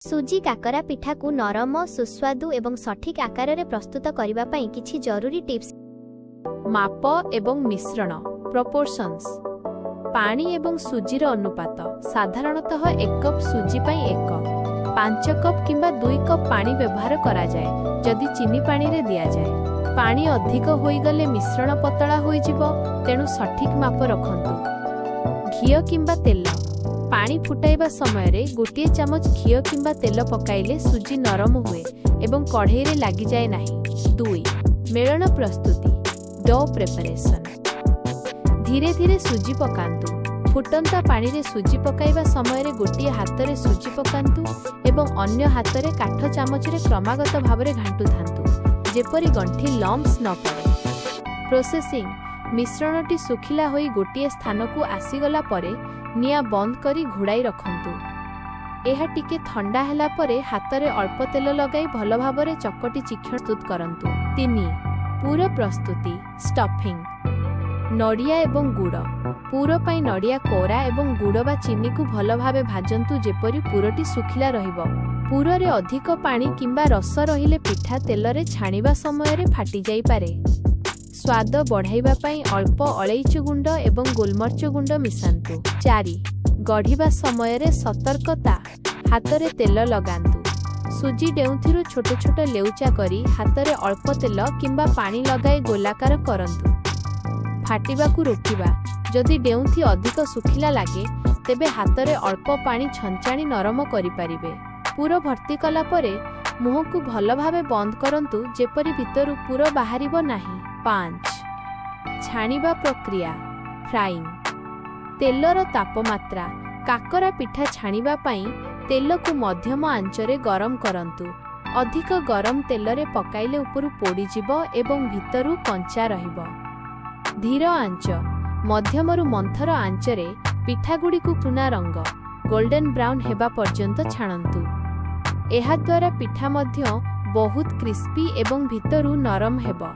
सुजी काकरा पिठा को नरम सुस्वादु एवं सठिक आकार में प्रस्तुत करने पाई किछि जरूरी टिप्स। माप एवं मिश्रण प्रोपोर्शंस। पानी एवं सुजीर अनुपात साधारणतः 1 कप सुजी पाई 5 कप किंबा 2 कप पानी व्यवहार करा जाए। जदि चीनी पानी रे दिया जाए पानी अधिक होई गले मिश्रण पतला होई जिवो, तेणु सठिक माप रखंतु। घियो किंबा तेल पानी फुटाइबा समय रे गोटे चामच घियो किंबा तेल पकाइले सुजी नरम हुए एवं कढ़ई रे लागि जाए नाही। 2 मेलन प्रस्तुति डो प्रिपरेशन। धीरे धीरे सुजी पकांतु। फुटंता पानी रे सुजी पकाइबा समय रे गोटे हाथ रे सुजी पकांतु एवं अन्य हाथ रे काठ चामच रे क्रमागत भाव रे घांटु थांतु जेपरि गंठी लम्प्स न पड़े। प्रोसेसिंग मिश्रणटी सुखिला होई गोटे स्थान को आसीगला परे निया बंद करी घोड़ाई रखंतु। एहा टिके ठंडा हैला परे हाथ रे अल्प तेल लगाई भल भाव रे चकटी चिक्षण प्रस्तुत करंतु। 3 पूर प्रस्तुति स्टफिंग। नड़िया एवं गुड़ पूर पाई नड़िया कोरा एवं गुड़ बा चीनी को भल भावे भाजंतु जेपरि पूरटी सुखिला रहिबो। पूर रे अधिक पानी किंबा रस रहिले पिठा तेल रे छाणिबा समय रे फाटी जाई पारे। स्वाद बढ़ाइबा पाई अल्प अलैच गुंड एवं गोलमर्च गुंड मिसांतु। 4 गढ़िबा समय रे सतर्कता हाथ रे तेल लगांतु। सुजी डेउथिरु छोट छोट लेउचा करी हाथ रे अल्प तेल किंबा पानी लगाई गोलाकार करंतु। फाटिबाकू रोकिबा जदि डेउथि अधिक सुखिला लागे तेबे हाथ रे अल्प पानी छंचाणी नरम करि पारिबे। पूर भर्ती कला परे मुह को भल भावे बंद करंतु जेपरि भितरु पूर बाहरिबो नाही। 5 छाणिबा प्रक्रिया फ्राइंग। तेलर तापमात्रा काकरा पिठा छाणिबा पाई तेल को मध्यम आंचरे गरम करंतु। अधिक गरम तेल रे पकाइले उपरु पोड़ी जिवो एवं भितरु कंचा रहिबो। धीर आंच मध्यमरु मंथर आंचरे पिठागुड़ी को पुना रंग गोल्डन ब्राउन हेबा पर्यंत छाणंतु। एहा द्वारा पिठा मध्य बहुत क्रिस्पी एवं भितरु नरम हेबो।